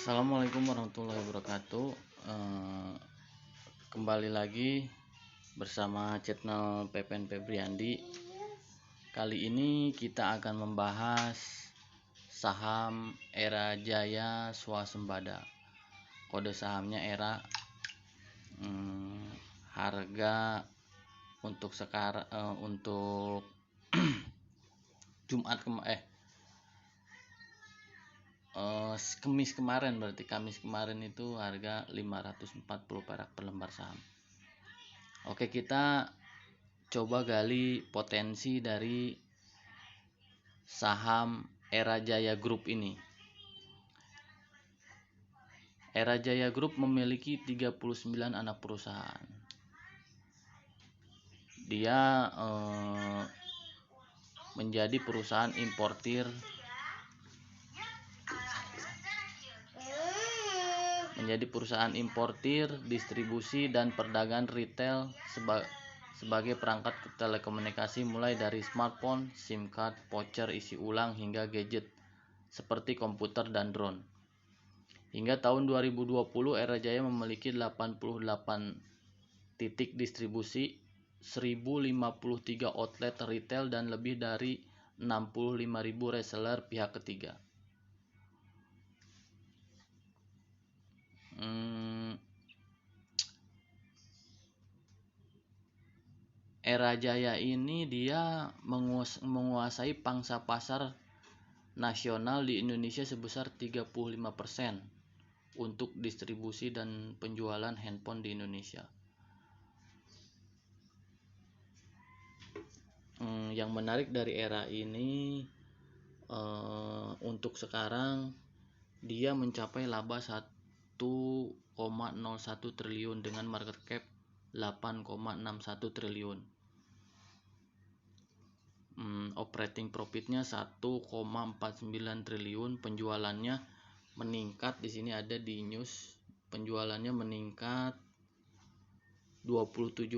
Assalamualaikum warahmatullahi wabarakatuh. Kembali lagi bersama channel Pepen Febriandi. Kali ini kita akan membahas saham Era Jaya Swasembada. Kode sahamnya Era. Harga untuk sekarang untuk Kamis kemarin itu harga 540 perak per lembar saham. Oke, kita coba gali potensi dari saham Era Jaya Group ini. Era Jaya Group memiliki 39 anak perusahaan. Dia menjadi perusahaan importir, distribusi dan perdagangan retail sebagai perangkat telekomunikasi mulai dari smartphone, SIM card, voucher isi ulang hingga gadget seperti komputer dan drone. Hingga tahun 2020 Era Jaya memiliki 88 titik distribusi, 1053 outlet retail dan lebih dari 65.000 reseller pihak ketiga. Era Jaya ini dia menguasai pangsa pasar nasional di Indonesia sebesar 35% untuk distribusi dan penjualan handphone di Indonesia. Yang menarik dari Era ini untuk sekarang dia mencapai laba 1,01 triliun dengan market cap 8,61 triliun. Operating profitnya 1,49 triliun. Penjualannya meningkat, di sini ada di news, penjualannya meningkat 27%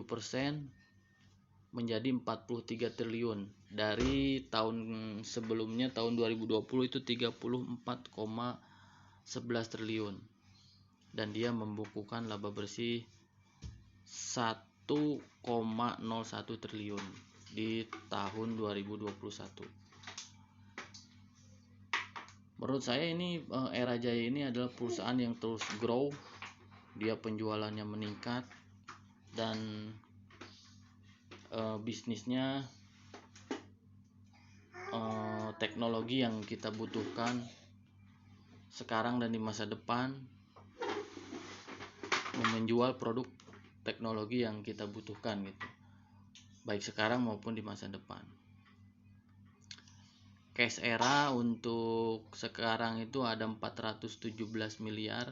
menjadi 43 triliun dari tahun sebelumnya, tahun 2020 itu 34,11 triliun, dan dia membukukan laba bersih 1,01 triliun di tahun 2021. Menurut saya ini Era Jaya ini adalah perusahaan yang terus grow. Dia penjualannya meningkat dan bisnisnya teknologi yang kita butuhkan sekarang dan di masa depan, menjual produk teknologi yang kita butuhkan gitu, baik sekarang maupun di masa depan. Cash Era untuk sekarang itu ada 417 miliar.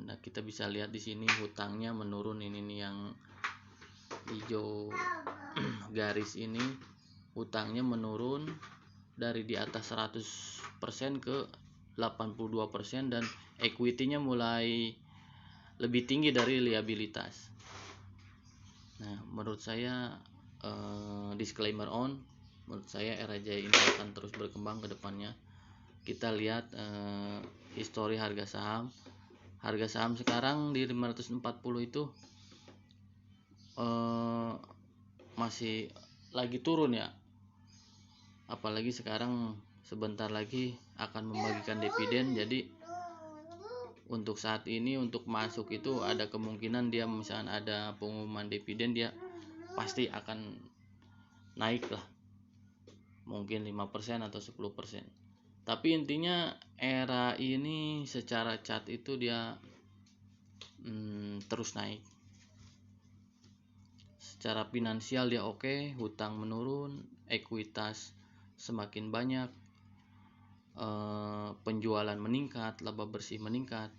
Nah, kita bisa lihat di sini hutangnya menurun, ini nih yang hijau garis ini, hutangnya menurun dari di atas 100% ke 82% dan equity-nya mulai lebih tinggi dari liabilitas. Nah, menurut saya disclaimer menurut saya Era Jaya ini akan terus berkembang ke depannya. Kita lihat histori harga saham. Harga saham sekarang di 540 itu masih lagi turun ya. Apalagi sekarang sebentar lagi akan membagikan dividen, jadi untuk saat ini untuk masuk itu ada kemungkinan dia misalnya ada pengumuman dividen, dia pasti akan naik lah, mungkin 5% atau 10%. Tapi intinya Era ini secara chart itu dia terus naik. Secara finansial dia oke, hutang menurun, ekuitas semakin banyak, penjualan meningkat, laba bersih meningkat.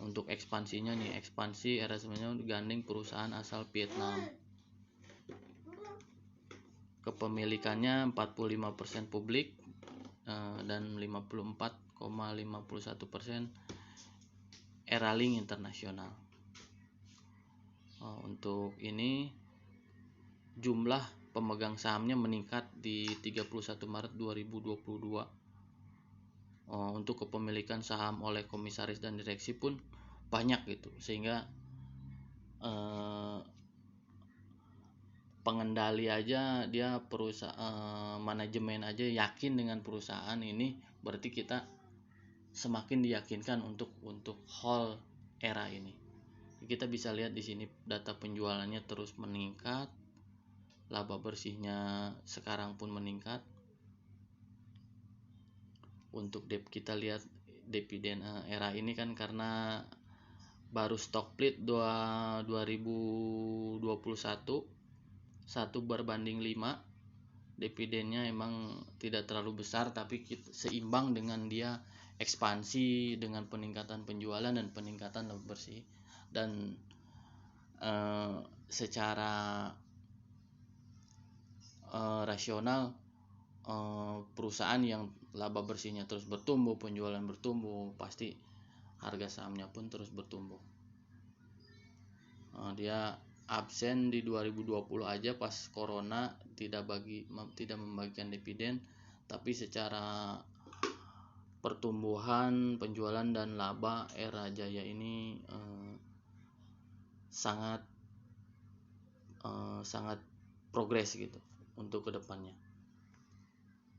Untuk ekspansinya nih, ekspansi Era sebenarnya gandeng perusahaan asal Vietnam. Kepemilikannya 45% publik dan 54,51% Era Link Internasional. Untuk ini jumlah pemegang sahamnya meningkat di 31 Maret 2022 untuk kepemilikan saham oleh komisaris dan direksi pun banyak gitu, sehingga pengendali aja dia manajemen aja yakin dengan perusahaan ini, berarti kita semakin diyakinkan untuk hold era ini. Kita bisa lihat di sini data penjualannya terus meningkat, laba bersihnya sekarang pun meningkat. Untuk kita lihat dividen era ini kan karena baru stock split 2021 1 berbanding 5, dividennya emang tidak terlalu besar, tapi seimbang dengan dia ekspansi dengan peningkatan penjualan dan peningkatan laba bersih. Dan secara rasional, perusahaan yang laba bersihnya terus bertumbuh, penjualan bertumbuh, pasti harga sahamnya pun terus bertumbuh. Dia absen di 2020 aja pas corona, tidak membagikan dividen, tapi secara pertumbuhan penjualan dan laba era Jaya ini sangat progres gitu untuk kedepannya.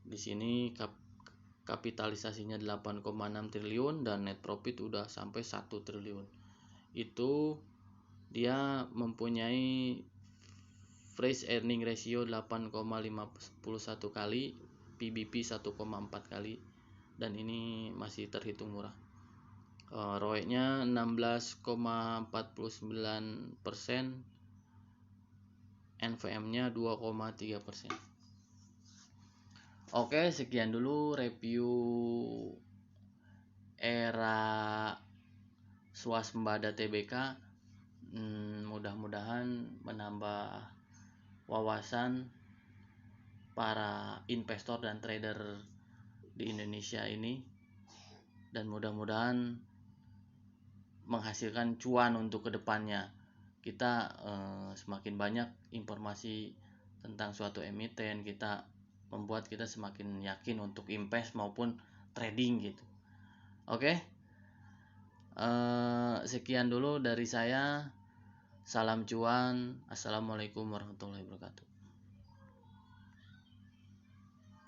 Di sini kapitalisasinya 8,6 triliun dan net profit udah sampai 1 triliun. Itu dia mempunyai fresh earning ratio 8,51 kali, PBP 1,4 kali, dan ini masih terhitung murah. ROE-nya 16,49%, NVM-nya 2,3%. Oke, sekian dulu review era swasembada TBK. Mudah-mudahan menambah wawasan para investor dan trader di Indonesia ini, dan mudah-mudahan menghasilkan cuan untuk kedepannya. Kita semakin banyak informasi tentang suatu emiten, kita membuat kita semakin yakin untuk invest maupun trading gitu. Oke, sekian dulu dari saya. Salam cuan. Assalamualaikum warahmatullahi wabarakatuh.